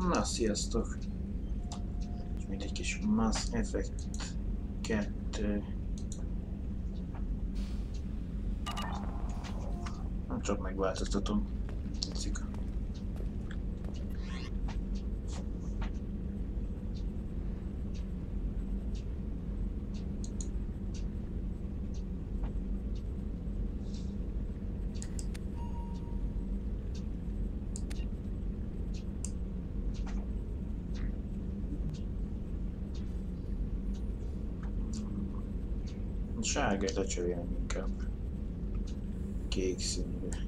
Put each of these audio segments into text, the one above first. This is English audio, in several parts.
Na, sziasztok! És mint egy kis Mass Effect 2. Nem csak megváltoztatom. Tetszik. A sárgát lecserélem inkább. Kék színűre.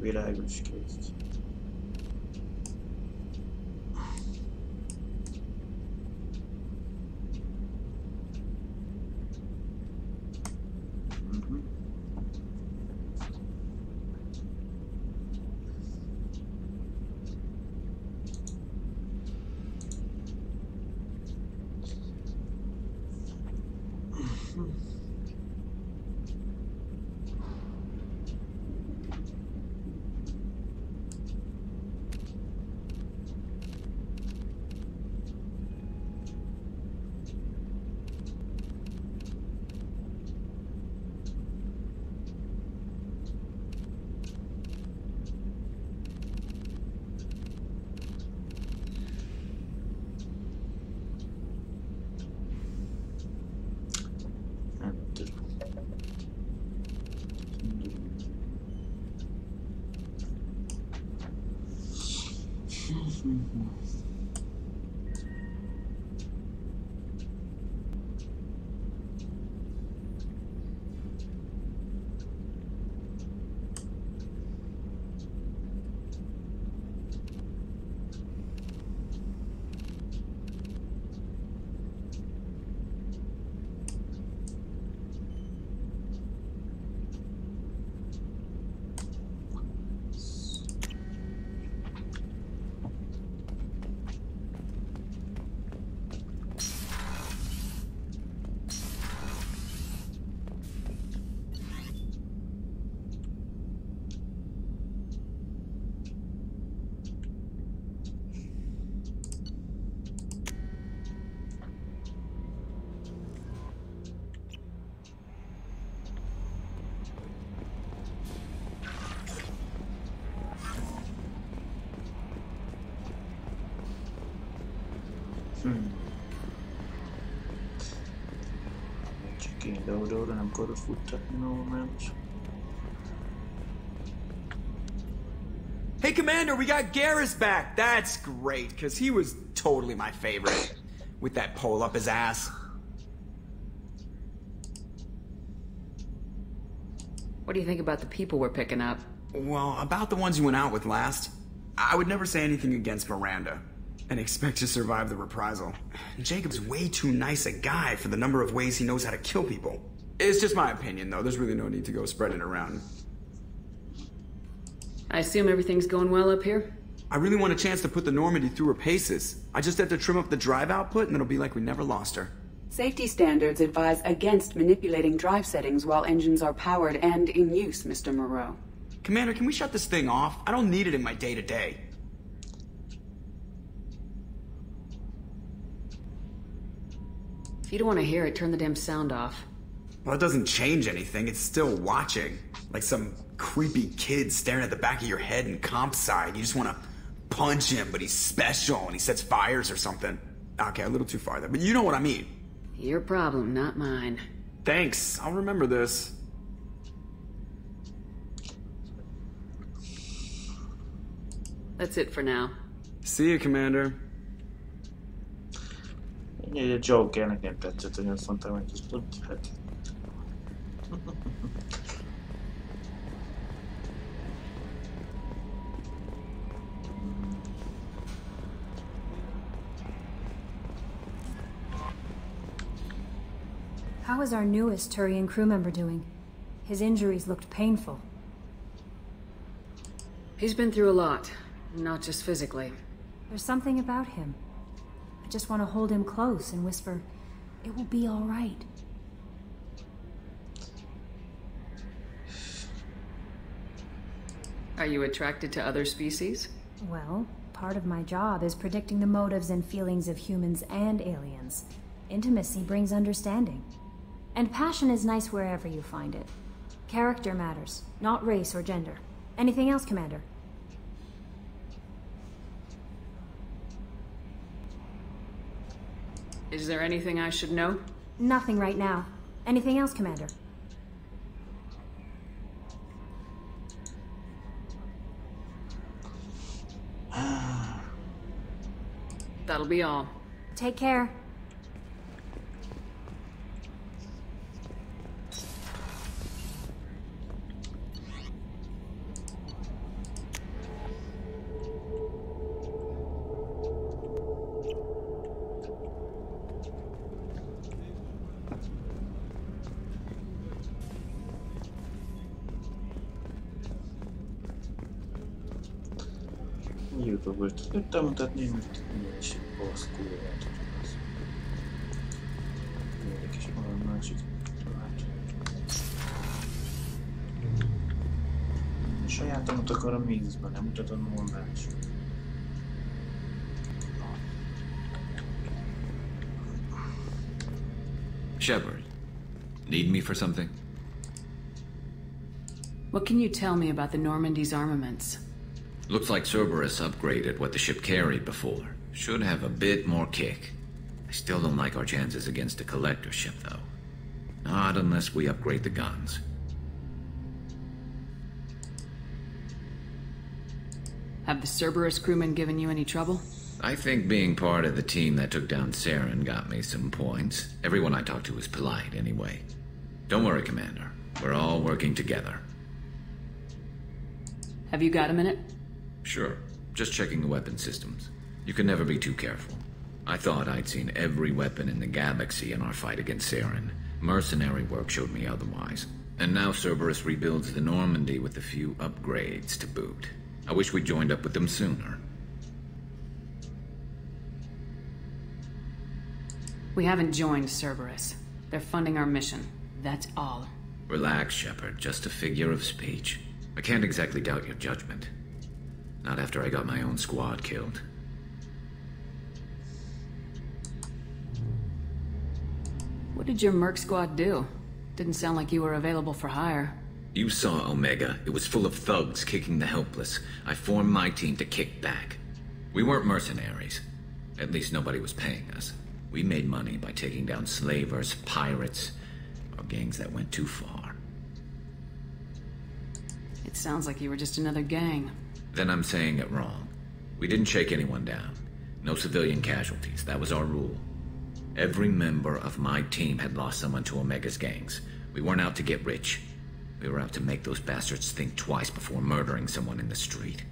Világos kész. Csak én ide-oda nem akarod futtatni normális. Hey, Commander, we got Garrus back! That's great, because he was totally my favorite. With that pole up his ass. What do you think about the people we're picking up? Well, about the ones you went out with last. I would never say anything against Miranda. And expect to survive the reprisal. Jacob's way too nice a guy for the number of ways he knows how to kill people. It's just my opinion, though. There's really no need to go spreading it around. I assume everything's going well up here? I really want a chance to put the Normandy through her paces. I just have to trim up the drive output, and it'll be like we never lost her. Safety standards advise against manipulating drive settings while engines are powered and in use, Mr. Moreau. Commander, can we shut this thing off? I don't need it in my day-to-day. If you don't want to hear it, turn the damn sound off. Well, it doesn't change anything. It's still watching. Like some creepy kid staring at the back of your head in comp side. You just want to punch him, but he's special and he sets fires or something. Okay, a little too far there, but you know what I mean. Your problem, not mine. Thanks. I'll remember this. That's it for now. See you, Commander. Egy Jokernek nem tetszett, hogy azt mondtam, hogy ezt tud, hát... How is our newest Turian crew member doing? His injuries looked painful. He's been through a lot, not just physically. There's something about him. I just want to hold him close and whisper, It will be all right. Are you attracted to other species? Well, part of my job is predicting the motives and feelings of humans and aliens. Intimacy brings understanding. And passion is nice wherever you find it. Character matters, not race or gender. Anything else, Commander? Is there anything I should know? Nothing right now. Anything else, Commander? That'll be all. Take care. YouTube-ot tudtam mutatni, mert milyen is baszkul lehet, hogy az. Érdekes valami másik talált. A sajátomat akarom mézben, nem mutatom volna más. Shepard, need me for something? What can you tell me about the Normandy's armaments? Looks like Cerberus upgraded what the ship carried before. Should have a bit more kick. I still don't like our chances against a collector ship, though. Not unless we upgrade the guns. Have the Cerberus crewmen given you any trouble? I think being part of the team that took down Saren got me some points. Everyone I talked to was polite, anyway. Don't worry, Commander. We're all working together. Have you got a minute? Sure. Just checking the weapon systems. You can never be too careful. I thought I'd seen every weapon in the galaxy in our fight against Saren. Mercenary work showed me otherwise. And now Cerberus rebuilds the Normandy with a few upgrades to boot. I wish we'd joined up with them sooner. We haven't joined Cerberus. They're funding our mission. That's all. Relax, Shepard. Just a figure of speech. I can't exactly doubt your judgment. Not after I got my own squad killed. What did your merc squad do? Didn't sound like you were available for hire. You saw Omega. It was full of thugs kicking the helpless. I formed my team to kick back. We weren't mercenaries. At least nobody was paying us. We made money by taking down slavers, pirates, or gangs that went too far. It sounds like you were just another gang. Then I'm saying it wrong. We didn't shake anyone down. No civilian casualties. That was our rule. Every member of my team had lost someone to Omega's gangs. We weren't out to get rich. We were out to make those bastards think twice before murdering someone in the street.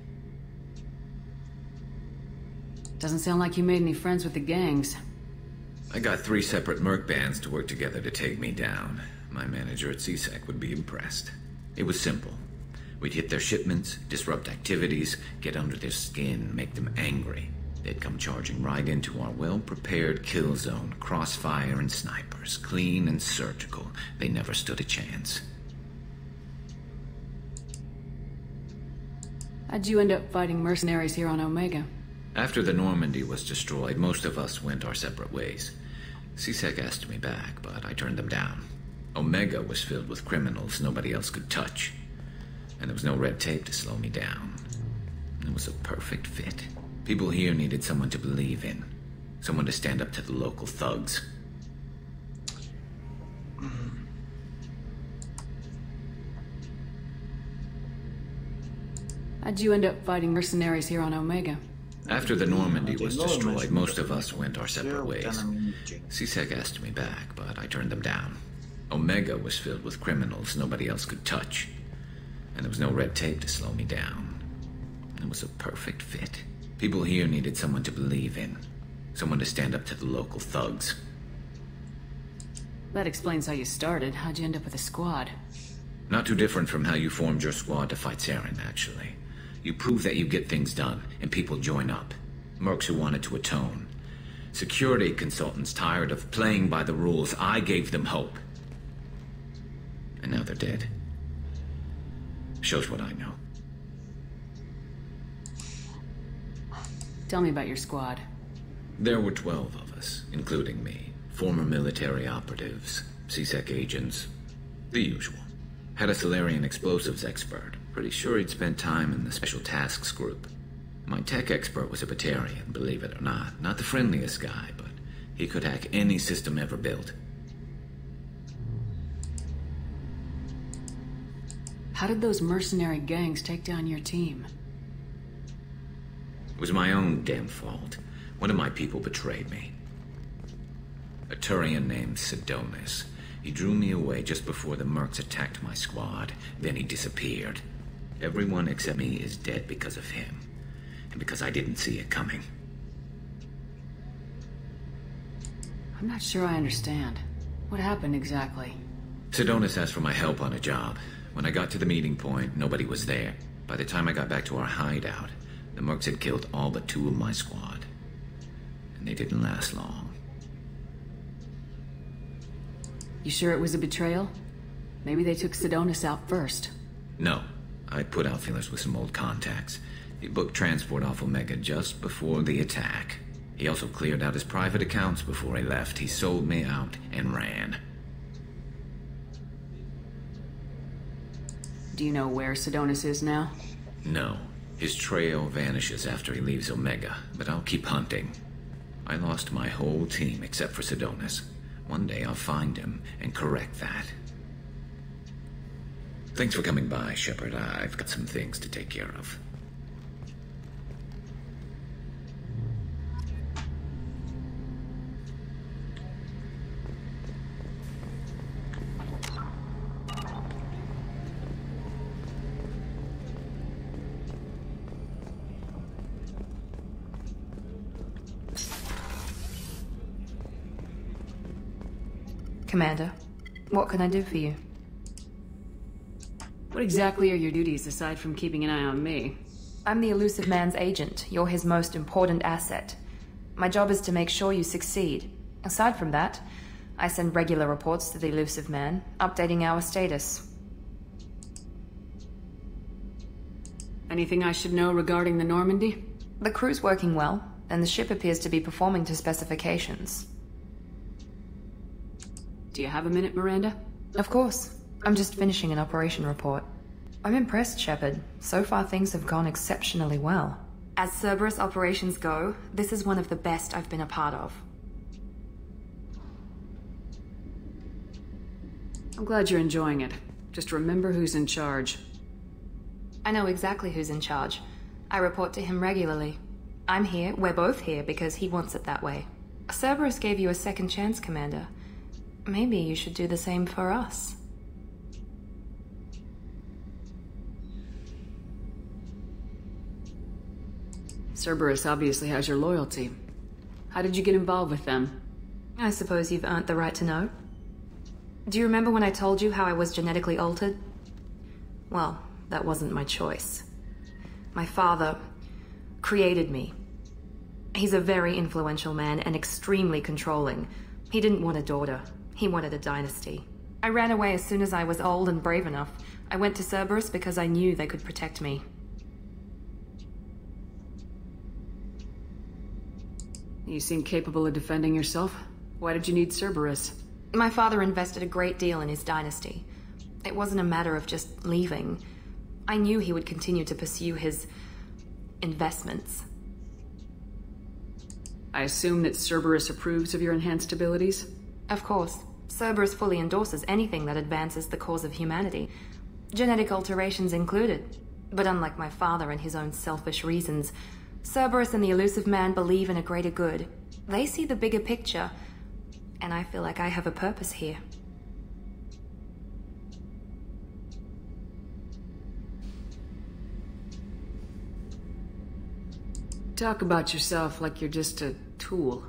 Doesn't sound like you made any friends with the gangs. I got 3 separate merc bands to work together to take me down. My manager at CSEC would be impressed. It was simple. We'd hit their shipments, disrupt activities, get under their skin, make them angry. They'd come charging right into our well-prepared kill zone, crossfire and snipers, clean and surgical. They never stood a chance. How'd you end up fighting mercenaries here on Omega? After the Normandy was destroyed, most of us went our separate ways. CSEC asked me back, but I turned them down. Omega was filled with criminals nobody else could touch. And there was no red tape to slow me down. It was a perfect fit. People here needed someone to believe in. Someone to stand up to the local thugs. How'd you end up fighting mercenaries here on Omega? After the Normandy was destroyed, most of us went our separate ways. CSEC asked me back, but I turned them down. Omega was filled with criminals nobody else could touch. And there was no red tape to slow me down. It was a perfect fit. People here needed someone to believe in. Someone to stand up to the local thugs. That explains how you started. How'd you end up with a squad? Not too different from how you formed your squad to fight Saren, actually. You prove that you get things done, and people join up. Mercs who wanted to atone. Security consultants tired of playing by the rules. I gave them hope. And now they're dead. Shows what I know. Tell me about your squad. There were 12 of us, including me. Former military operatives, CSEC agents, the usual. Had a Solarian explosives expert. Pretty sure he'd spent time in the Special Tasks group. My tech expert was a Batarian, believe it or not. Not the friendliest guy, but he could hack any system ever built. How did those mercenary gangs take down your team? It was my own damn fault. One of my people betrayed me. A Turian named Sidonis. He drew me away just before the Mercs attacked my squad. Then he disappeared. Everyone except me is dead because of him. And because I didn't see it coming. I'm not sure I understand. What happened exactly? Sidonis asked for my help on a job. When I got to the meeting point, nobody was there. By the time I got back to our hideout, the Mercs had killed all but 2 of my squad. And they didn't last long. You sure it was a betrayal? Maybe they took Sidonis out first. No. I put out feelers with some old contacts. He booked transport off Omega just before the attack. He also cleared out his private accounts before he left. He sold me out and ran. Do you know where Sidonis is now? No. His trail vanishes after he leaves Omega, but I'll keep hunting. I lost my whole team except for Sidonis. One day I'll find him and correct that. Thanks for coming by, Shepard. I've got some things to take care of. Commander, what can I do for you? What exactly are your duties aside from keeping an eye on me? I'm the Elusive Man's agent. You're his most important asset. My job is to make sure you succeed. Aside from that, I send regular reports to the Elusive Man, updating our status. Anything I should know regarding the Normandy? The crew's working well, and the ship appears to be performing to specifications. Do you have a minute, Miranda? Of course. I'm just finishing an operation report. I'm impressed, Shepard. So far things have gone exceptionally well. As Cerberus operations go, this is one of the best I've been a part of. I'm glad you're enjoying it. Just remember who's in charge. I know exactly who's in charge. I report to him regularly. I'm here, we're both here, because he wants it that way. Cerberus gave you a second chance, Commander. Maybe you should do the same for us. Cerberus obviously has your loyalty. How did you get involved with them? I suppose you've earned the right to know. Do you remember when I told you how I was genetically altered? Well, that wasn't my choice. My father created me. He's a very influential man and extremely controlling. He didn't want a daughter. He wanted a dynasty. I ran away as soon as I was old and brave enough. I went to Cerberus because I knew they could protect me. You seem capable of defending yourself. Why did you need Cerberus? My father invested a great deal in his dynasty. It wasn't a matter of just leaving. I knew he would continue to pursue his investments. I assume that Cerberus approves of your enhanced abilities? Of course. Cerberus fully endorses anything that advances the cause of humanity. Genetic alterations included. But unlike my father and his own selfish reasons, Cerberus and the Elusive Man believe in a greater good. They see the bigger picture, and I feel like I have a purpose here. Talk about yourself like you're just a tool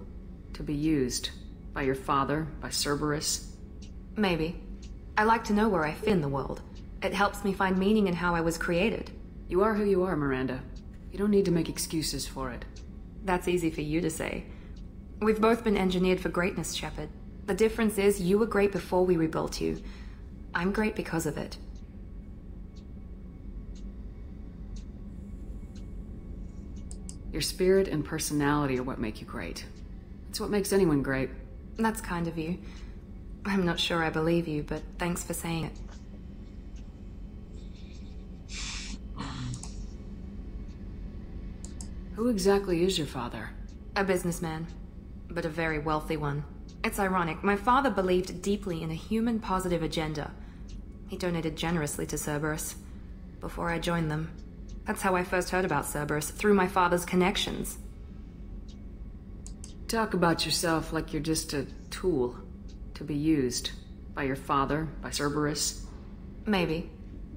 to be used by your father, by Cerberus. Maybe. I like to know where I fit in the world. It helps me find meaning in how I was created. You are who you are, Miranda. You don't need to make excuses for it. That's easy for you to say. We've both been engineered for greatness, Shepard. The difference is you were great before we rebuilt you. I'm great because of it. Your spirit and personality are what make you great. It's what makes anyone great. That's kind of you. I'm not sure I believe you, but thanks for saying it. Who exactly is your father? A businessman, but a very wealthy one. It's ironic. My father believed deeply in a human-positive agenda. He donated generously to Cerberus before I joined them. That's how I first heard about Cerberus, through my father's connections. Talk about yourself like you're just a tool to be used by your father, by Cerberus. Maybe.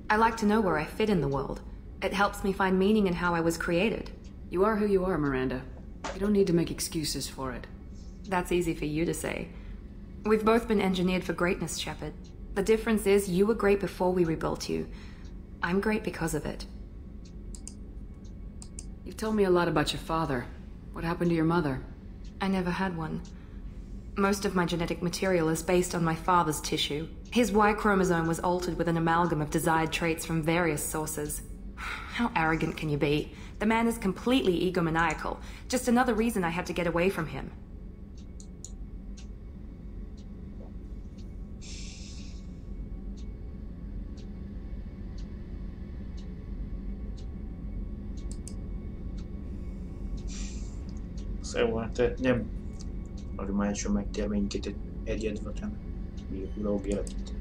I like to know where I fit in the world. It helps me find meaning in how I was created. You are who you are, Miranda. You don't need to make excuses for it. That's easy for you to say. We've both been engineered for greatness, Shepard. The difference is you were great before we rebuilt you. I'm great because of it. You've told me a lot about your father. What happened to your mother? I never had one. Most of my genetic material is based on my father's tissue. His Y chromosome was altered with an amalgam of desired traits from various sources. How arrogant can you be? The man is completely egomaniacal. Just another reason I had to get away from him. Szóval te nem normálisan megterménykedett egyedül, hanem biológ életet.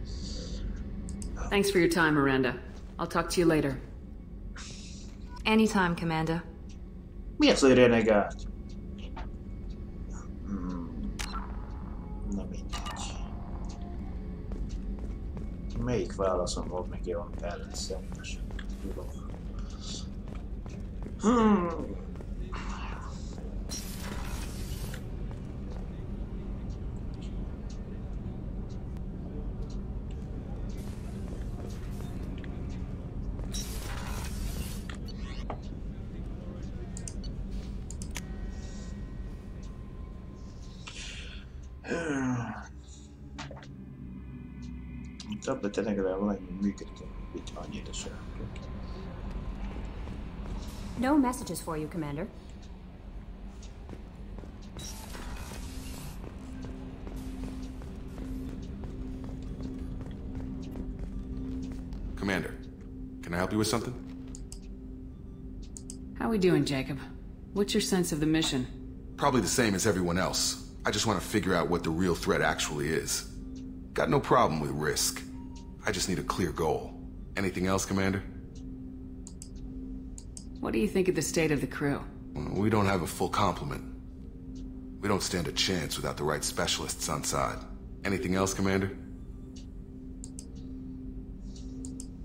Thanks for your time, Miranda. I'll talk to you later. Anytime, Commander. Mi az, hogy renegált? Na mindegy. Melyik válaszom volt neki olyan ellenszenves? Tableten legalább valami működik, itt annyira sem. No messages for you, Commander. Commander, can I help you with something? How we doing, Jacob? What's your sense of the mission? Probably the same as everyone else. I just want to figure out what the real threat actually is. Got no problem with risk. I just need a clear goal. Anything else, Commander? What do you think of the state of the crew? We don't have a full complement. We don't stand a chance without the right specialists on side. Anything else, Commander?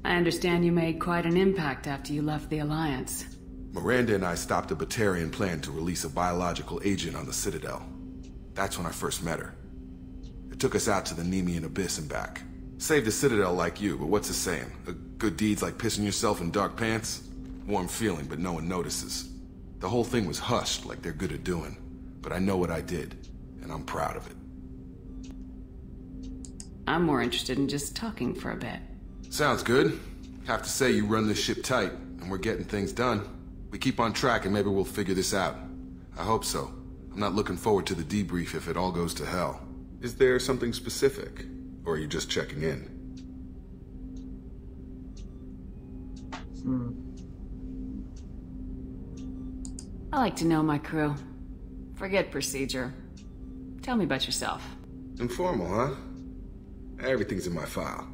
I understand you made quite an impact after you left the Alliance. Miranda and I stopped a Batarian plan to release a biological agent on the Citadel. That's when I first met her. It took us out to the Nemean Abyss and back. Saved the Citadel like you, but what's the saying? A good deed's like pissing yourself in dark pants? Warm feeling, but no one notices. The whole thing was hushed like they're good at doing. But I know what I did, and I'm proud of it. I'm more interested in just talking for a bit. Sounds good. Have to say you run this ship tight, and we're getting things done. We keep on track and maybe we'll figure this out. I hope so. I'm not looking forward to the debrief if it all goes to hell. Is there something specific? Or are you just checking in? I like to know my crew. Forget procedure. Tell me about yourself. Informal, huh? Everything's in my file.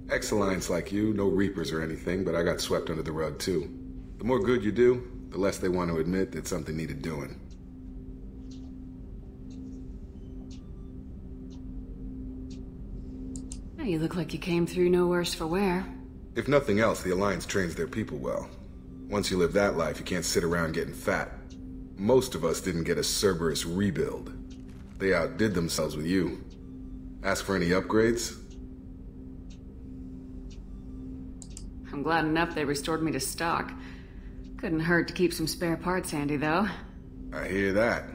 Ex-Alliance like you, no Reapers or anything, but I got swept under the rug too. The more good you do, the less they want to admit that something needed doing. You look like you came through no worse for wear. If nothing else, the Alliance trains their people well. Once you live that life, you can't sit around getting fat. Most of us didn't get a Cerberus rebuild. They outdid themselves with you. Ask for any upgrades? I'm glad enough they restored me to stock. Couldn't hurt to keep some spare parts handy, though. I hear that.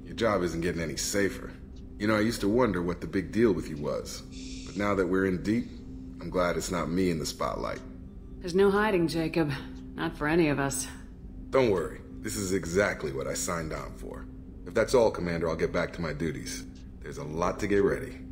Your job isn't getting any safer. You know, I used to wonder what the big deal with you was. But now that we're in deep, I'm glad it's not me in the spotlight. There's no hiding, Jacob. Not for any of us. Don't worry. This is exactly what I signed on for. If that's all, Commander, I'll get back to my duties. There's a lot to get ready.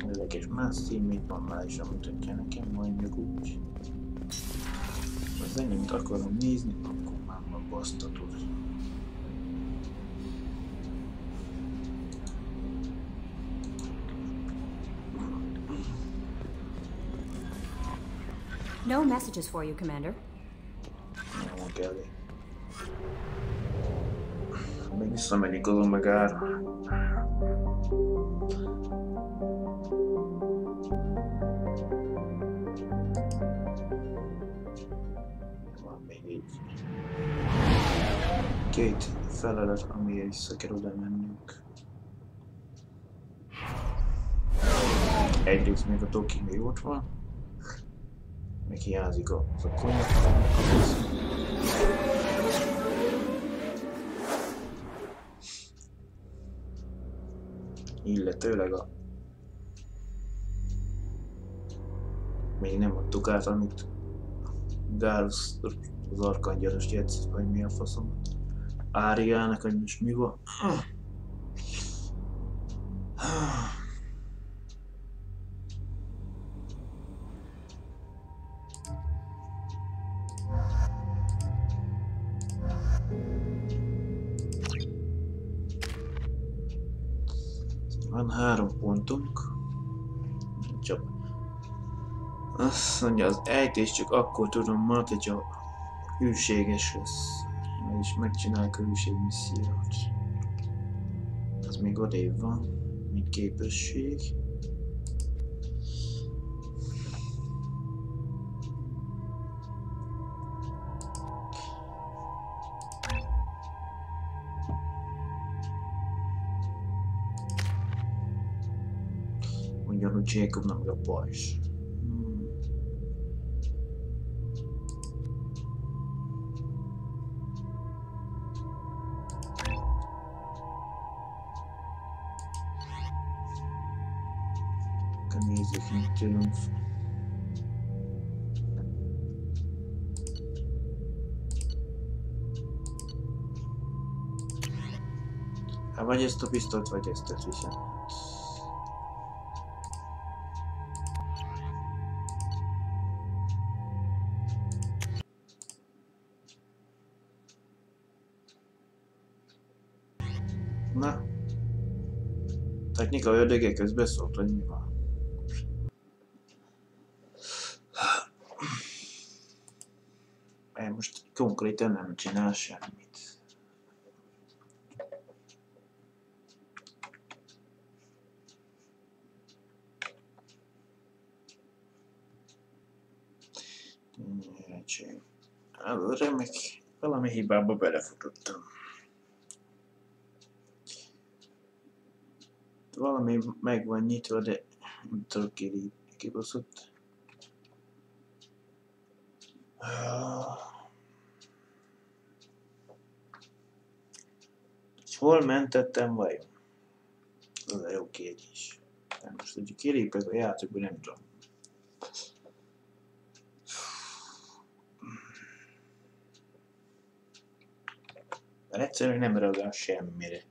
Érdekes, más címét van már is, amit kell nekem, majd úgy. Az enyémt akarom nézni, akkor már basztatod. No messages for you, Commander. Nem kell. Még visszamegyik az Omegára. Van még egy. Két feladat, amire vissza kell oda mennünk. Egyrészt még a Toki még ott van. Meg hiányzik az a konyakának a víz. Illetőleg a... Még nem adtuk át, amit Gárus az arkangyalos jegyzett, vagy mi a faszom. Áriának, hogy most mi van. Van 3 pontunk. Csak azt mondja, az ejtés csak akkor tudom majd, hogyha hűséges lesz. És megcsináljuk a hűség missziót. Az még odébb van, mint képesség. Ugyanúgy Jacobnak a pajzs. Nézzük, mit tudunk. Hát vagy ezt a pisztolyt, vagy ezt viszem. Na. Technika ördöge közbeszólt, hogy mi van. Most konkrétan nem csinál semmit. Remek, valami hibába belefutottam. Valami meg van nyitva, de nem tudok kibaszott. Hol mentettem vajon? Az a jó kérdés. Most, hogy kilépek a játékból, nem tudom. Mert egyszerűen nem reagál semmire.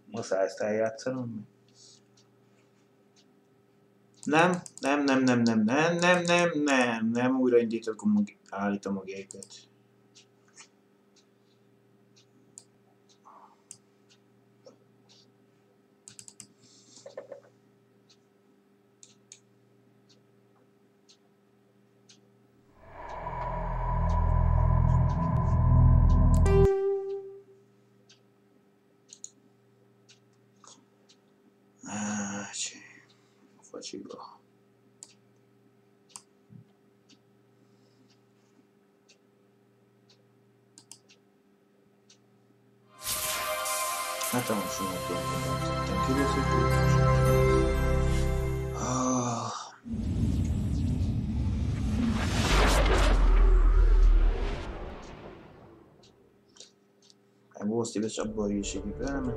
Muszáj ezt eljátszanom. Nem, újraindítom, állítom a gépet. Facsiba. Hát a most nem tudom, kibeszéltük. Volt szíves abban a hülyeségbe elment.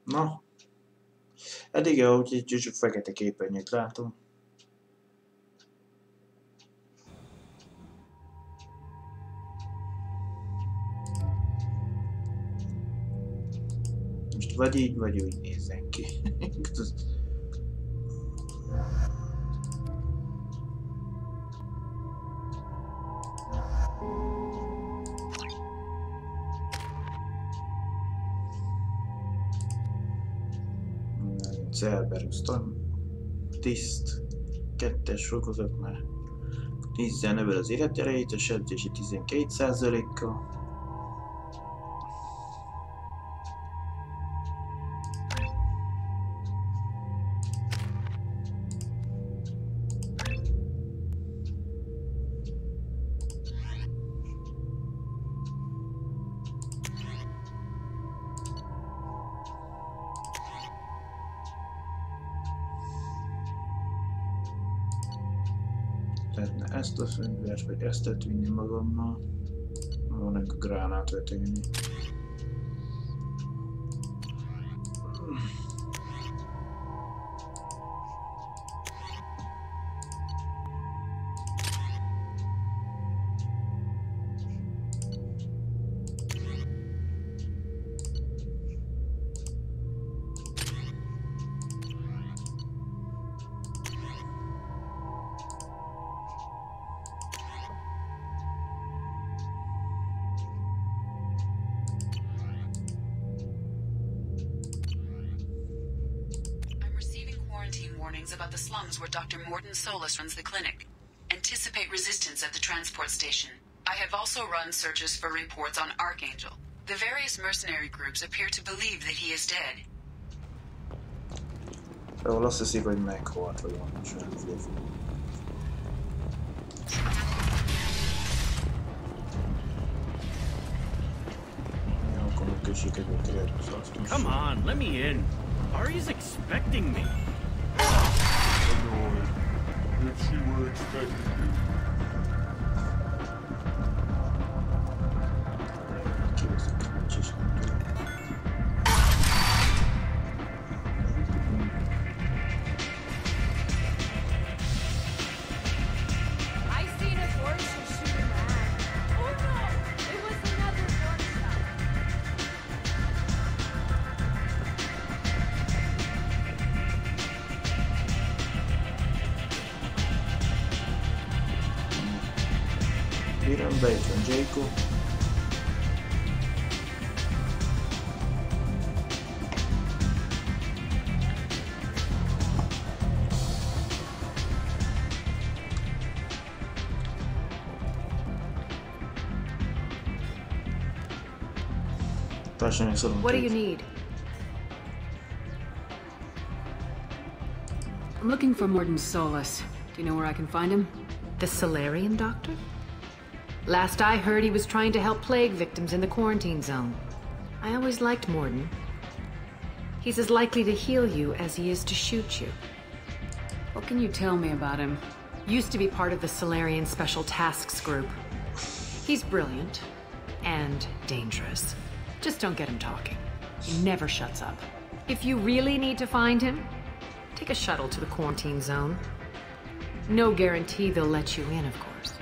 Na, eddig ahogy egy fekete képernyőt látom. Most vagy így, vagy úgy nézzen ki. Cerberuston, tiszt, 2-es fokozat már 10-zel növel az életerejét, a sebzési 12%-kal. Lehetne ezt a fegyvert, vagy ezt vinni magammal. Van egy gránátvetőni. About the slums where Dr. Morton Solus runs the clinic. Anticipate resistance at the transport station. I have also run searches for reports on Archangel. The various mercenary groups appear to believe that he is dead. Ahol azt hiszik, hogy meghalt, vagy van sem. Come on, let me in. Ari's expecting me. If she were expecting you. I seen a horse shoot a man. Oh no! It was another gunshot. Bírom, bejött van Jacob. What do you need? I'm looking for Morton Solus. Do you know where I can find him? The Solarian doctor? Last I heard, he was trying to help plague victims in the quarantine zone. I always liked Morton. He's as likely to heal you as he is to shoot you. What can you tell me about him? Used to be part of the Solarian Special Tasks Group. He's brilliant and dangerous. Just don't get him talking. He never shuts up. If you really need to find him, take a shuttle to the quarantine zone. No guarantee they'll let you in, of course.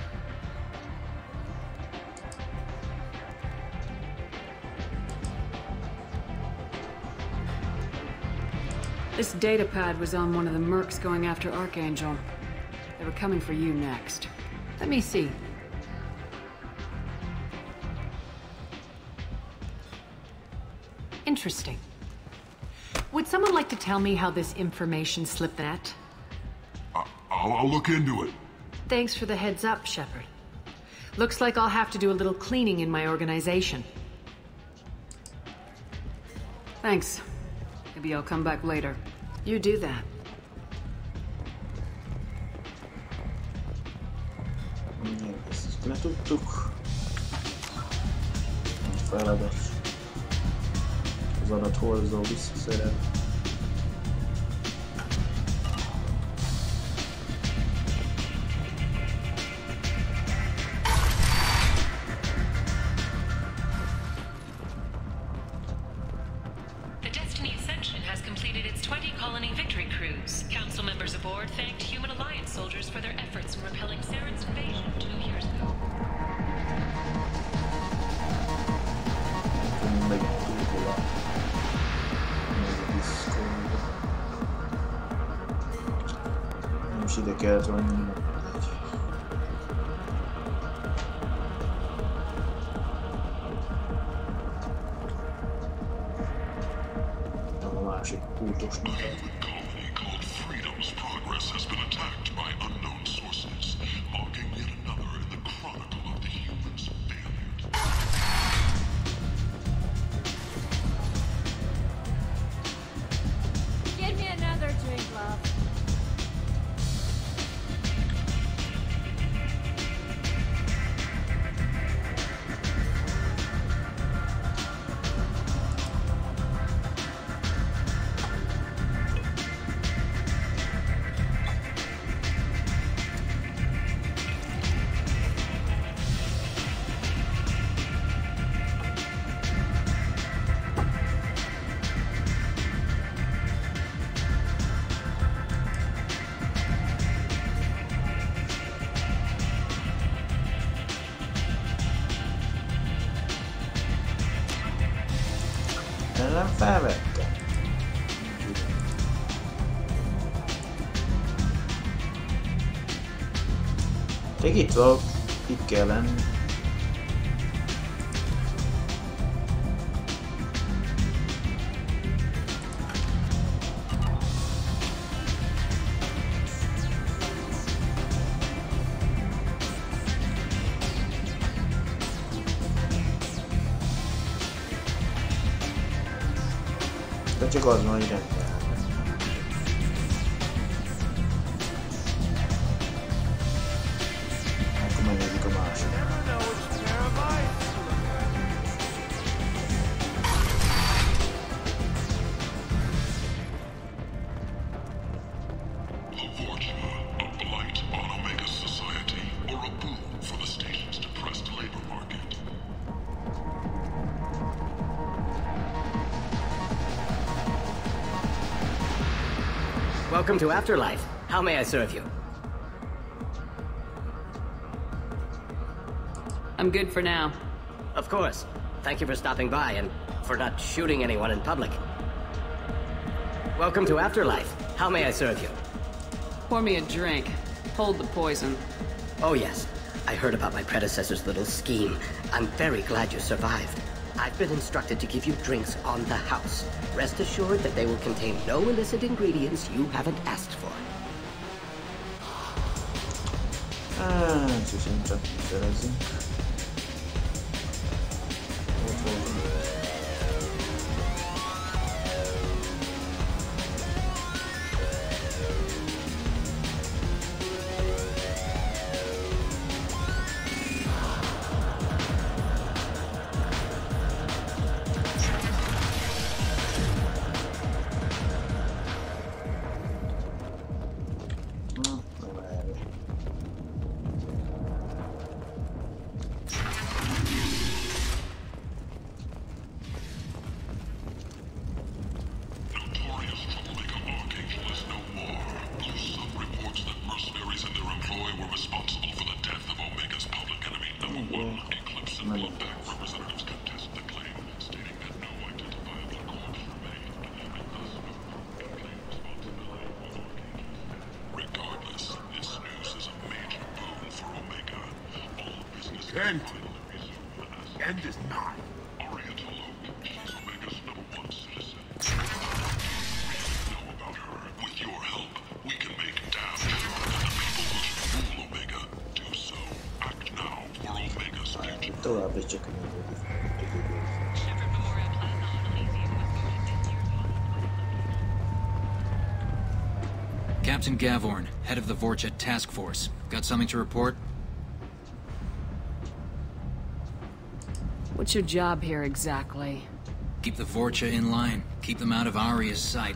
This datapad was on one of the mercs going after Archangel. They were coming for you next. Let me see. Interesting. Would someone like to tell me how this information slipped the net? I'll look into it. Thanks for the heads up, Shepard. Looks like I'll have to do a little cleaning in my organization. Thanks. Maybe I'll come back later. You do that. Ezt letudtuk. Feladat. Az adathordozó visszaszerel. The Destiny Ascension has completed its 20 colony victory cruise. Council members aboard thanked Human Alliance soldiers for their efforts in repelling Saren's invasion 2 years ago. Most ide kellett venni. A másik kultusnak. Colony called Freedom's progress has been attacked by unknown sources, marking yet another in the chronicle of the humans' failure. Give me another drink, love. Ellen felvettem. Még itt van, itt kell lenni. De csak az van, hogy rendben. Akkor megnézzük a másik. A fortune, a blight on Omega society, or a boon for the station's depressed labor market. Welcome to Afterlife. How may I serve you? I'm good for now. Of course. Thank you for stopping by and for not shooting anyone in public. Welcome to Afterlife. How may I serve you? Pour me a drink. Hold the poison. Oh yes. I heard about my predecessor's little scheme. I'm very glad you survived. I've been instructed to give you drinks on the house. Rest assured that they will contain no illicit ingredients you haven't asked for. Szerintem szerezzünk. Ott voltunk. End is nigh. She's Omega's #1 Tovább is csak Captain Gavorn, head of the Vorcha Task Force. Got something to report? What's your job here exactly? Keep the Vorcha in line. Keep them out of Aria's sight.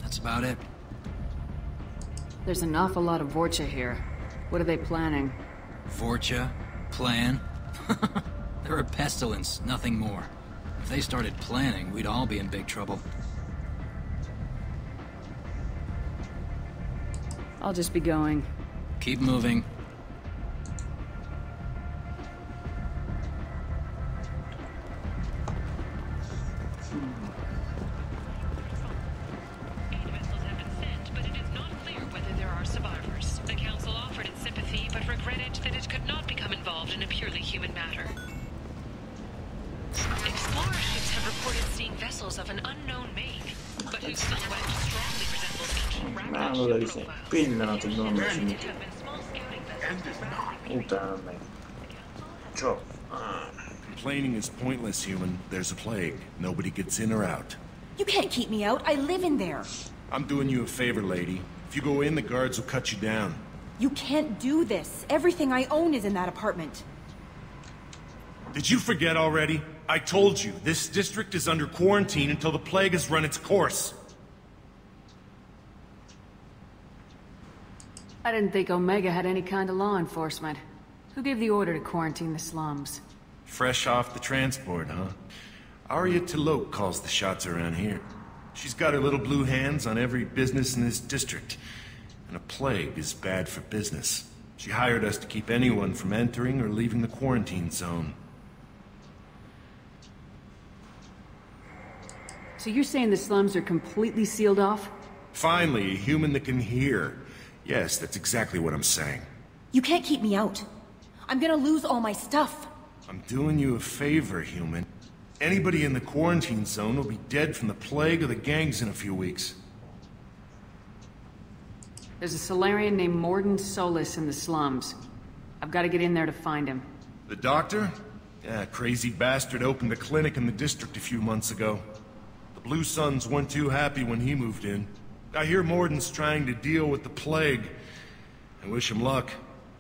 That's about it. There's an awful lot of Vorcha here. What are they planning? Vorcha? Plan? They're a pestilence, nothing more. If they started planning, we'd all be in big trouble. I'll just be going. Keep moving. Pillanatig gondolom, utána meg csak. Complaining is pointless, human. There's a plague. Nobody gets in or out. You can't keep me out. I live in there. I'm doing you a favor, lady. If you go in, the guards will cut you down. You can't do this. Everything I own is in that apartment. Did you forget already? I told you, this district is under quarantine until the plague has run its course. I didn't think Omega had any kind of law enforcement. Who gave the order to quarantine the slums? Fresh off the transport, huh? Arya T'Loak calls the shots around here. She's got her little blue hands on every business in this district. And a plague is bad for business. She hired us to keep anyone from entering or leaving the quarantine zone. So you're saying the slums are completely sealed off? Finally, a human that can hear. Yes, that's exactly what I'm saying. You can't keep me out. I'm gonna lose all my stuff. I'm doing you a favor, human. Anybody in the quarantine zone will be dead from the plague or the gangs in a few weeks. There's a Solarian named Morden Solis in the slums. I've got to get in there to find him. The doctor? Yeah, crazy bastard opened a clinic in the district a few months ago. The Blue Suns weren't too happy when he moved in. I hear Morden's trying to deal with the plague. I wish him luck,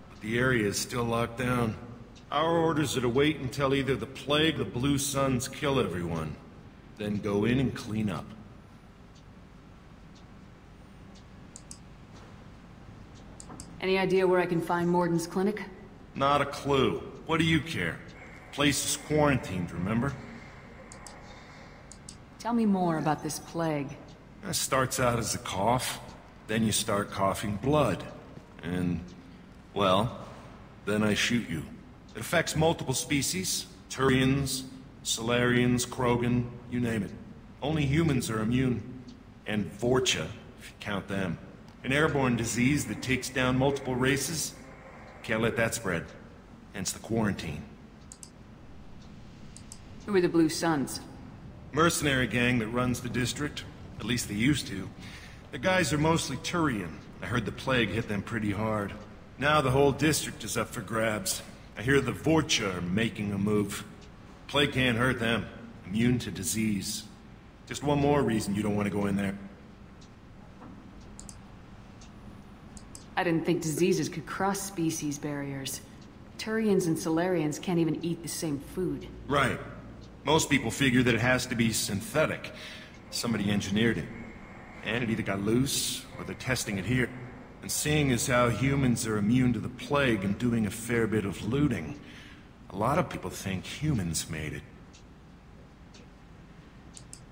but the area is still locked down. Our orders are to wait until either the plague or the Blue Suns kill everyone, then go in and clean up. Any idea where I can find Morden's clinic? Not a clue. What do you care? Place is quarantined, remember? Tell me more about this plague. It starts out as a cough, then you start coughing blood. And, well, then I shoot you. It affects multiple species. Turians, Solarians, Krogan, you name it. Only humans are immune. And Vorcha, if you count them. An airborne disease that takes down multiple races. Can't let that spread. Hence the quarantine. Who are the Blue Suns? Mercenary gang that runs the district. At least they used to. The guys are mostly Turian. I heard the plague hit them pretty hard. Now the whole district is up for grabs. I hear the Vorcha are making a move. Plague can't hurt them. Immune to disease. Just one more reason you don't want to go in there. I didn't think diseases could cross species barriers. Turians and Solarians can't even eat the same food. Right. Most people figure that it has to be synthetic. Somebody engineered it. And it either got loose, or they're testing it here. And seeing as how humans are immune to the plague and doing a fair bit of looting, a lot of people think humans made it.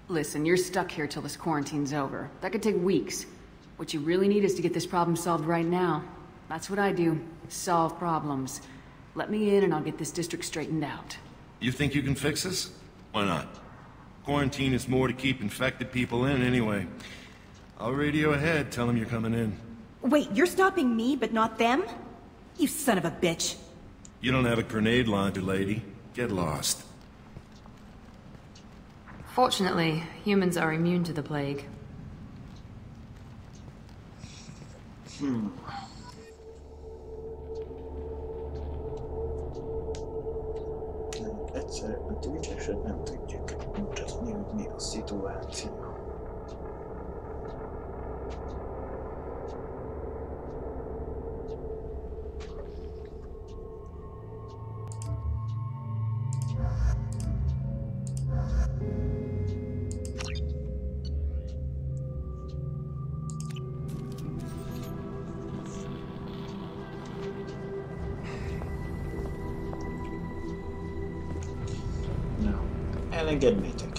Listen, you're stuck here till this quarantine's over. That could take weeks. What you really need is to get this problem solved right now. That's what I do. Solve problems. Let me in and I'll get this district straightened out. You think you can fix this? Why not? Quarantine is more to keep infected people in anyway. I'll radio ahead, tell them you're coming in. Wait, you're stopping me, but not them? You son of a bitch. You don't have a grenade launcher, lady. Get lost. Fortunately, humans are immune to the plague. Egyszerűen Twitch-esen nem tudjuk mutatni, hogy mi a szituáció. Elengednétek.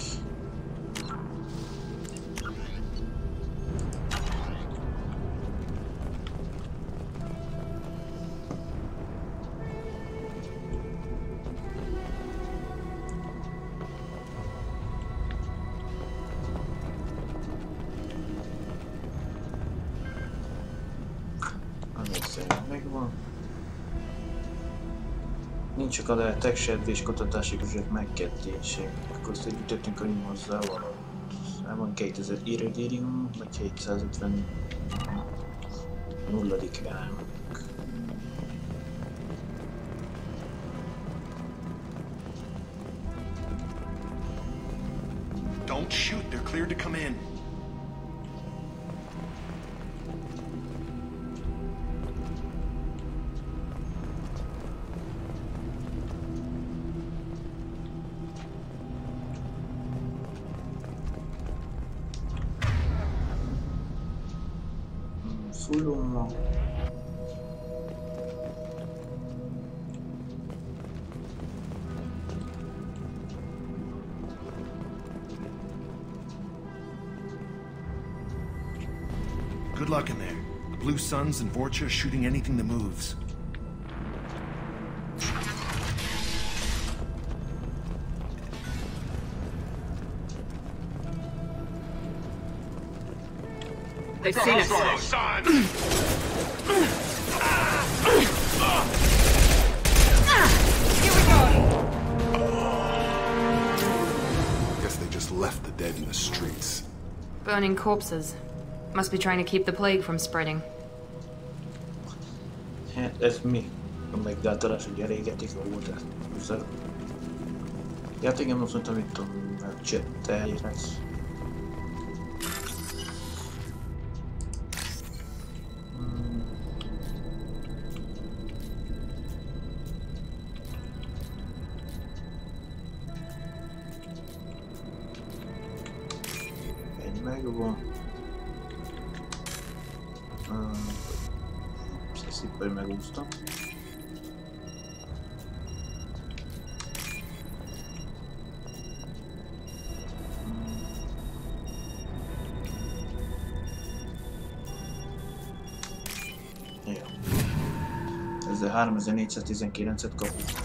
Megvan. Nincs csak a lehetek serdés kutatási projekt megkezdésé. Akkor azt együttettünk, hogy hozzá valahol. Van 2000 iridium, vagy 750 nulladik álmunk. Don't shoot, they're cleared to come in. Fullomma. Good luck in there. The Blue Suns and Vorcha shooting anything that moves. They've seen us. Guess they just left the dead in the streets. Burning corpses. Must be trying to keep the plague from spreading. Hát ez mi? A meggátolás, hogy elégetik a ótát. Hát igen, azt mondtam, itt tudom, elérhetsz. Egy megvan. Szépen megúsztam. Jó. Ezzel 3419-et kapunk.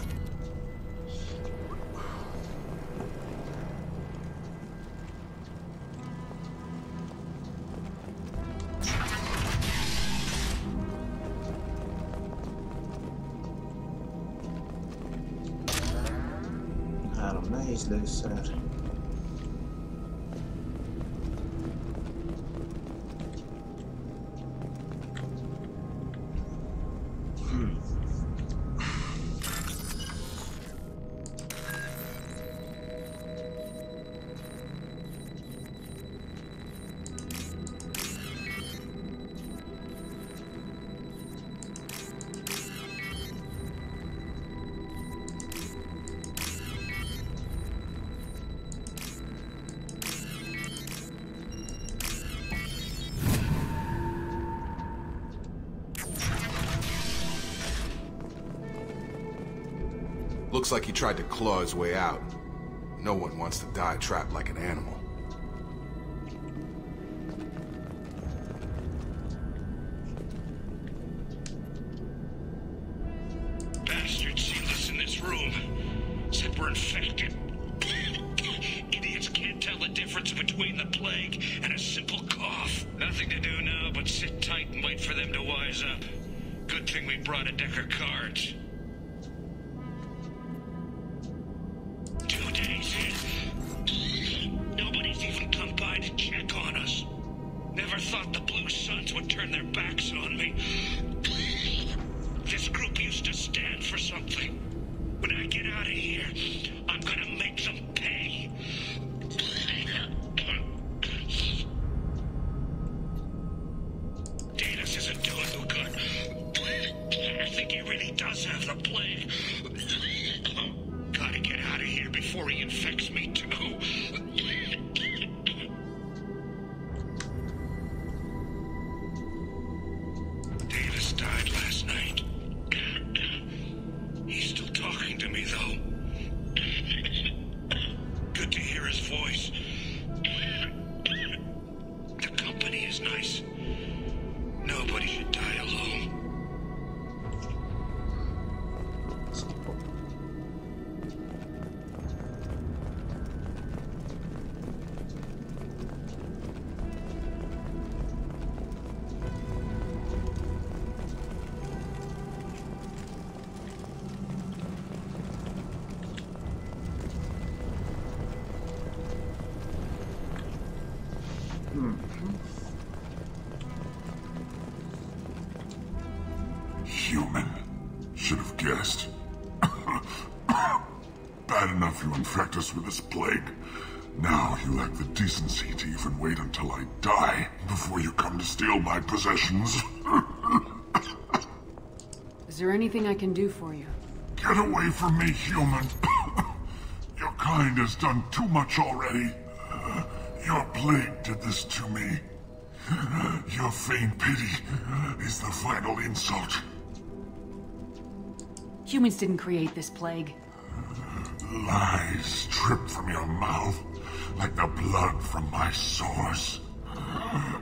Nehéz lőszer. Looks like he tried to claw his way out. No one wants to die trapped like an animal. Bastards sealed us in this room. Said we're infected. Idiots can't tell the difference between the plague and a simple cough. Nothing to do now but sit tight and wait for them to wise up. Good thing we brought a deck of cards. 2 days in. Nobody's even come by to check on us. Never thought the Blue Suns would turn their backs on me. This group used to stand for something. When I get out of here, plague. Gotta get out of here before he infects me too. Davis died last night. He's still talking to me, though. Good to hear his voice. The company is nice. Nobody should die alone. Human. Should have guessed. Bad enough you infect us with this plague. Now you lack the decency to even wait until I die before you come to steal my possessions. Is there anything I can do for you? Get away from me, human. Your kind has done too much already. Your plague did this to me. Your feigned pity is the final insult. Humans didn't create this plague. Lies drip from your mouth like the blood from my sores.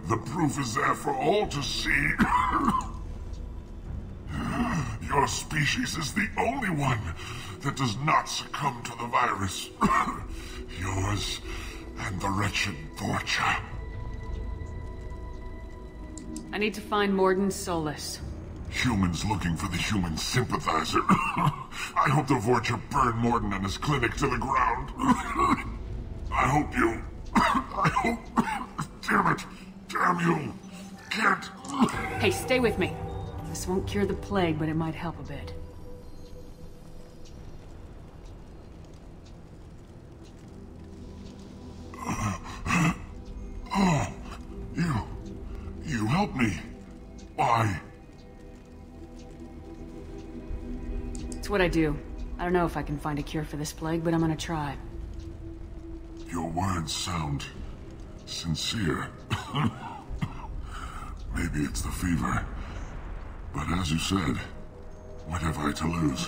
The proof is there for all to see. Your species is the only one that does not succumb to the virus. Yours and the wretched Vorcha. I need to find Morden Solus. Humans looking for the human sympathizer. I hope the Vorcha burn Morden and his clinic to the ground. I hope you... I hope... Damn it! Damn you! Can't... Hey, stay with me. This won't cure the plague, but it might help a bit. Oh, you helped me. Why? It's what I do. I don't know if I can find a cure for this plague, but I'm gonna try. Your words sound sincere. Maybe it's the fever. But as you said, what have I to lose?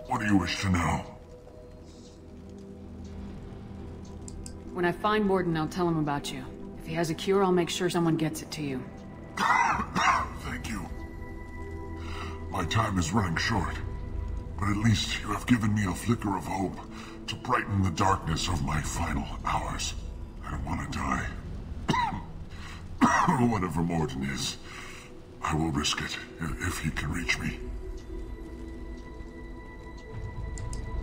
What do you wish to know? When I find Morden, I'll tell him about you. If he has a cure, I'll make sure someone gets it to you. Thank you. My time is running short, but at least you have given me a flicker of hope to brighten the darkness of my final hours. I don't want to die. Whatever Morden is, I will risk it if he can reach me.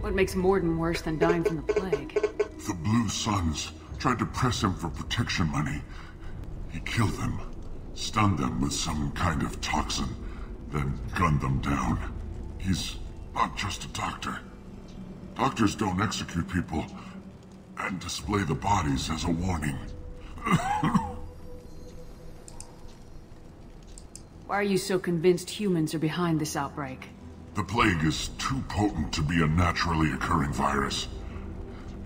What makes Morden worse than dying from the plague? The Blue Suns tried to press him for protection money. He killed them, stunned them with some kind of toxin, then gunned them down. He's not just a doctor. Doctors don't execute people and display the bodies as a warning. Why are you so convinced humans are behind this outbreak? The plague is too potent to be a naturally occurring virus.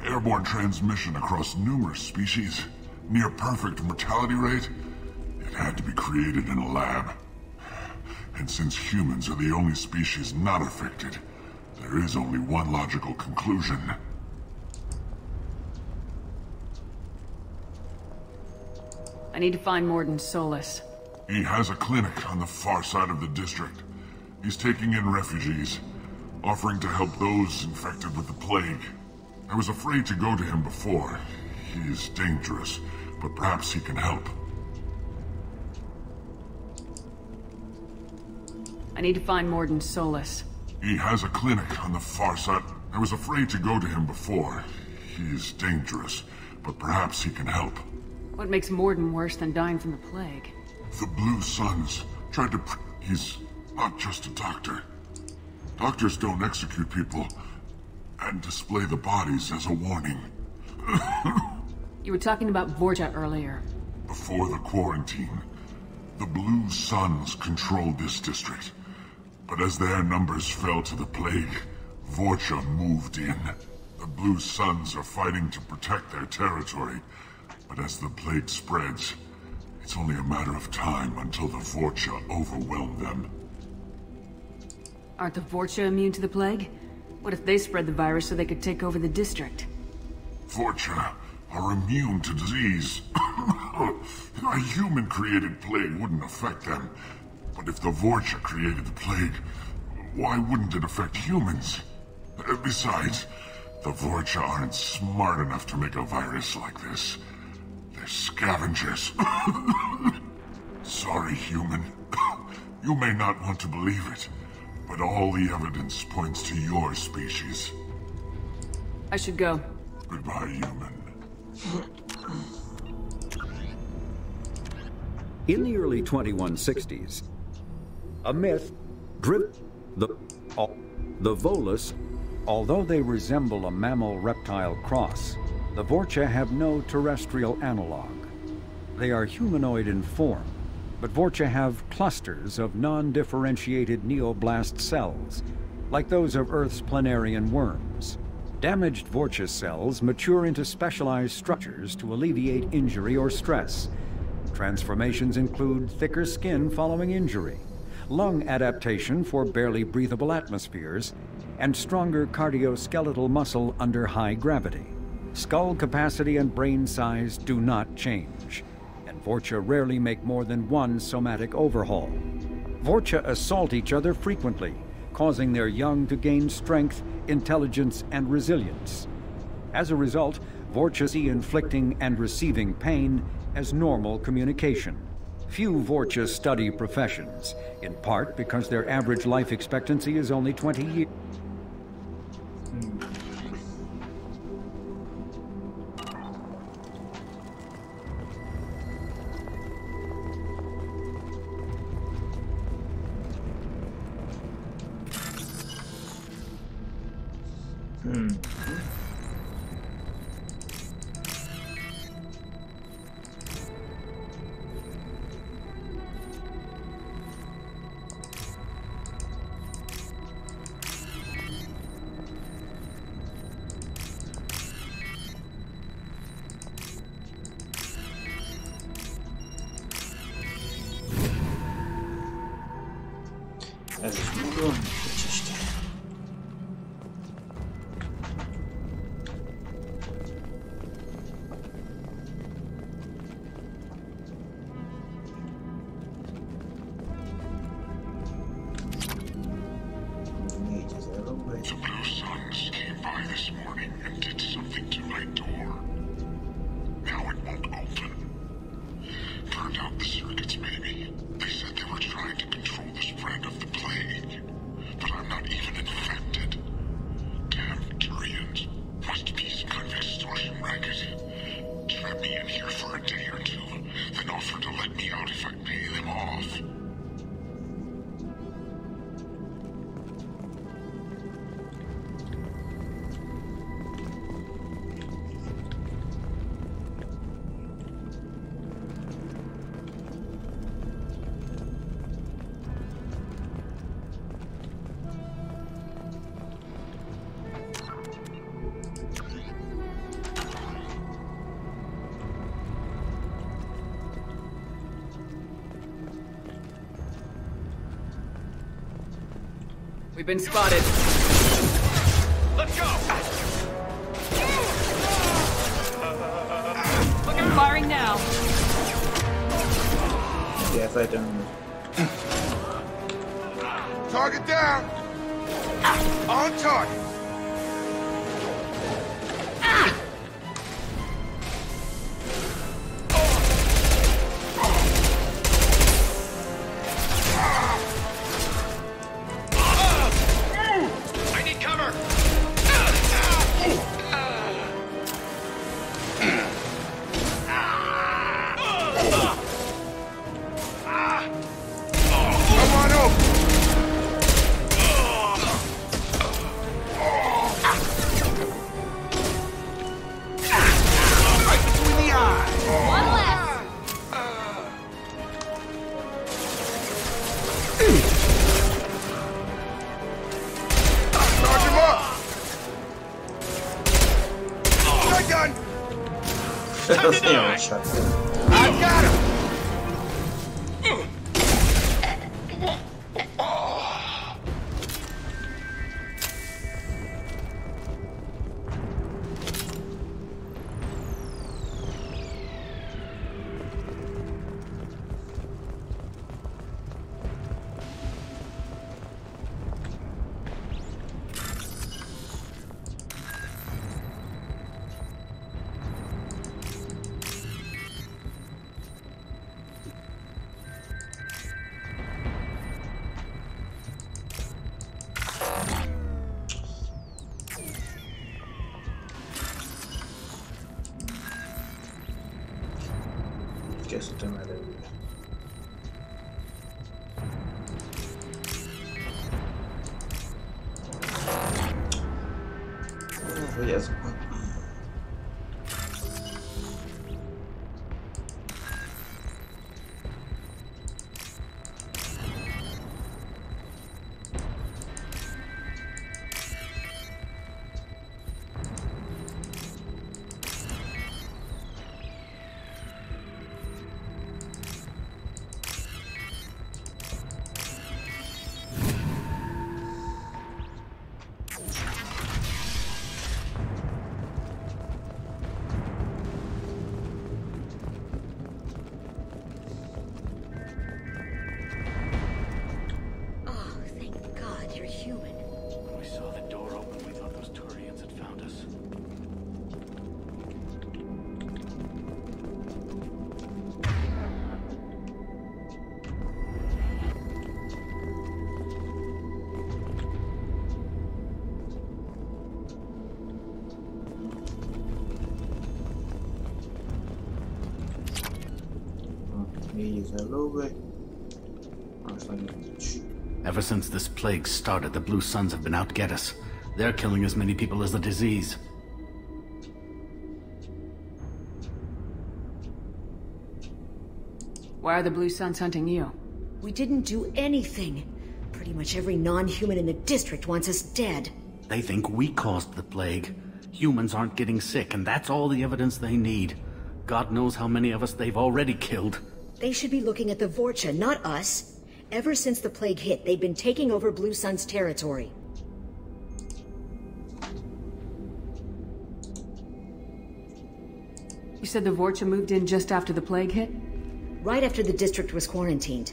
Airborne transmission across numerous species, near perfect mortality rate. It had to be created in a lab. And since humans are the only species not affected, there is only one logical conclusion. I need to find Morden Solus. He has a clinic on the far side of the district. He's taking in refugees, offering to help those infected with the plague. I was afraid to go to him before. He is dangerous, but perhaps he can help. I need to find Morden Solus. He has a clinic on the far side. I was afraid to go to him before. He is dangerous, but perhaps he can help. What makes Morden worse than dying from the plague? The Blue Suns tried to... He's not just a doctor. Doctors don't execute people and display the bodies as a warning. You were talking about Vorcha earlier. Before the quarantine, the Blue Suns controlled this district. But as their numbers fell to the plague, Vorcha moved in. The Blue Suns are fighting to protect their territory, but as the plague spreads, it's only a matter of time until the Vorcha overwhelm them. Aren't the Vorcha immune to the plague? What if they spread the virus so they could take over the district? Vorcha are immune to disease. A human-created plague wouldn't affect them. But if the Vorcha created the plague, why wouldn't it affect humans? Besides, the Vorcha aren't smart enough to make a virus like this. They're scavengers. Sorry, human. You may not want to believe it, but all the evidence points to your species. I should go. Goodbye, human. In the early 2160s, a myth driven the Volus, although they resemble a mammal-reptile cross, the Vorcha have no terrestrial analog. They are humanoid in form, but Vorcha have clusters of non-differentiated neoblast cells, like those of Earth's planarian worms. Damaged Vorcha cells mature into specialized structures to alleviate injury or stress. Transformations include thicker skin following injury, lung adaptation for barely breathable atmospheres, and stronger cardioskeletal muscle under high gravity. Skull capacity and brain size do not change, and Vorcha rarely make more than one somatic overhaul. Vorcha assault each other frequently, causing their young to gain strength, intelligence, and resilience. As a result, Vorcha see inflicting and receiving pain as normal communication. Few Vorcha study professions, in part because their average life expectancy is only 20 years. Ez is magam, és Isten. The Blue Suns came by this morning and did something to my door. Now it won't open. Turned out the circuits, maybe. They said they were trying to control the spread of the plague. But I'm not even infected. Damn Turians. Must be some kind of extortion racket. Trap me in here for a day or two, then offer to let me out if I pay them off. We've been spotted. Let's go! Firing now. Yeah, if I don't. Target down! On target! I need cover! Come on over! Time to die! I got him! Készítem előre. Hogy ez van? Ever since this plague started, the Blue Suns have been out to get us. They're killing as many people as the disease. Why are the Blue Suns hunting you? We didn't do anything. Pretty much every non-human in the district wants us dead. They think we caused the plague. Humans aren't getting sick, and that's all the evidence they need. God knows how many of us they've already killed. They should be looking at the Vorcha, not us. Ever since the plague hit, they've been taking over Blue Sun's territory. You said the Vorcha moved in just after the plague hit? Right after the district was quarantined.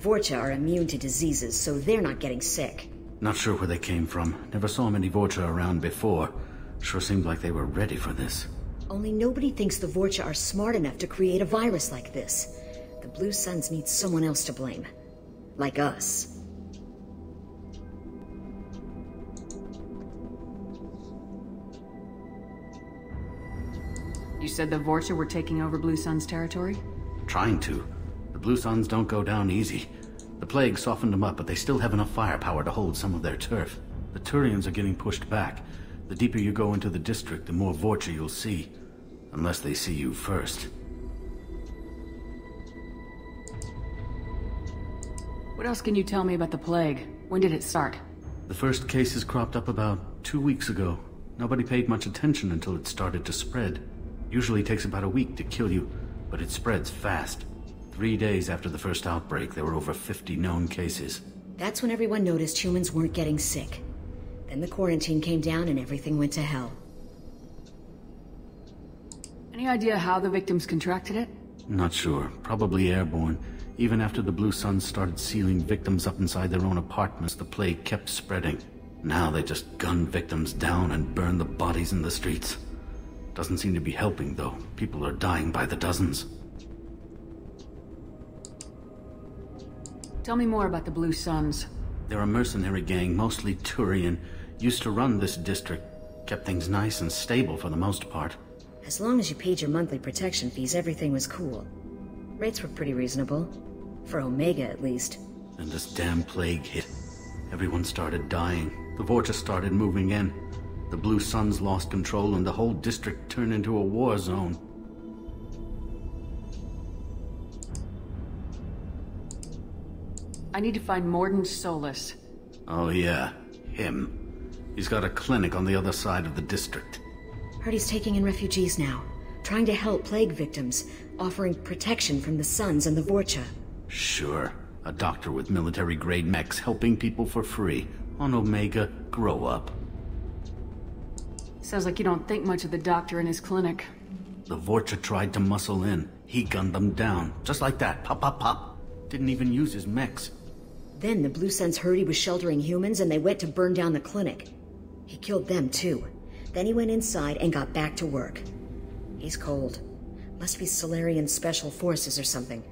Vorcha are immune to diseases, so they're not getting sick. Not sure where they came from. Never saw many Vorcha around before. Sure seemed like they were ready for this. Only nobody thinks the Vorcha are smart enough to create a virus like this. The Blue Suns need someone else to blame. Like us. You said the Vorcha were taking over Blue Sun's territory? Trying to. The Blue Suns don't go down easy. The plague softened them up, but they still have enough firepower to hold some of their turf. The Turians are getting pushed back. The deeper you go into the district, the more Vorcha you'll see. Unless they see you first. What else can you tell me about the plague? When did it start? The first cases cropped up about 2 weeks ago. Nobody paid much attention until it started to spread. Usually takes about a week to kill you, but it spreads fast. 3 days after the first outbreak, there were over 50 known cases. That's when everyone noticed humans weren't getting sick. Then the quarantine came down and everything went to hell. Any idea how the victims contracted it? Not sure. Probably airborne. Even after the Blue Suns started sealing victims up inside their own apartments, the plague kept spreading. Now they just gun victims down and burn the bodies in the streets. Doesn't seem to be helping, though. People are dying by the dozens. Tell me more about the Blue Suns. They're a mercenary gang, mostly Turian. Used to run this district. Kept things nice and stable for the most part. As long as you paid your monthly protection fees, everything was cool. Rates were pretty reasonable. For Omega, at least. Then this damn plague hit. Everyone started dying. The Vorcha started moving in. The Blue Suns lost control and the whole district turned into a war zone. I need to find Morden Solus. Oh yeah, him. He's got a clinic on the other side of the district. Heard he's taking in refugees now. trying to help plague victims, offering protection from the Suns and the Vorcha. Sure. A doctor with military-grade mechs helping people for free. On Omega, grow up. Sounds like you don't think much of the doctor in his clinic. The Vorcha tried to muscle in. He gunned them down. Just like that. Pop, pop, pop. Didn't even use his mechs. Then the Blue Suns heard he was sheltering humans and they went to burn down the clinic. He killed them too. Then he went inside and got back to work. He's cold. Must be Solarian Special Forces or something.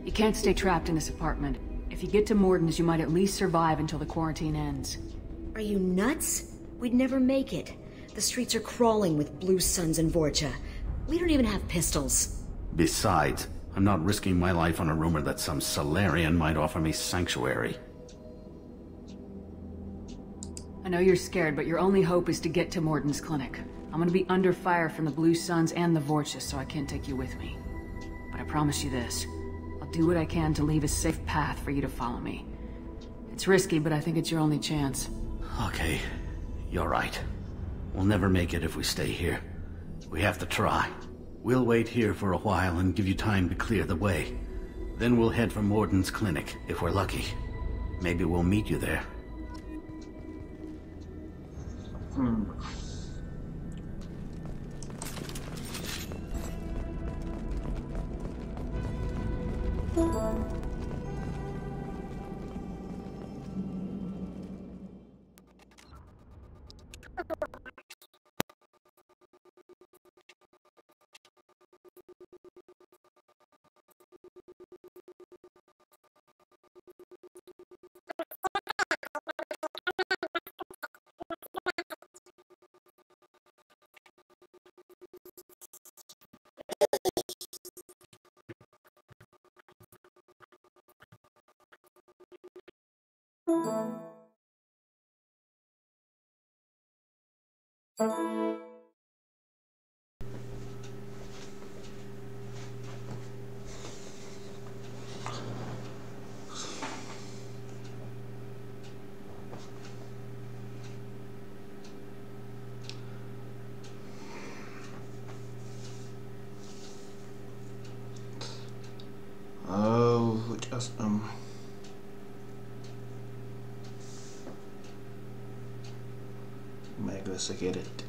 You can't stay trapped in this apartment. If you get to Morden's, you might at least survive until the quarantine ends. Are you nuts? We'd never make it. The streets are crawling with Blue Suns and Vorcha. We don't even have pistols. Besides, I'm not risking my life on a rumor that some Solarian might offer me sanctuary. I know you're scared, but your only hope is to get to Morden's clinic. I'm gonna be under fire from the Blue Suns and the Vorcha, so I can't take you with me. But I promise you this. I'll do what I can to leave a safe path for you to follow me. It's risky, but I think it's your only chance. Okay, you're right. We'll never make it if we stay here. We have to try. We'll wait here for a while and give you time to clear the way. Then we'll head for Morden's clinic, if we're lucky. Maybe we'll meet you there. Megveszek egy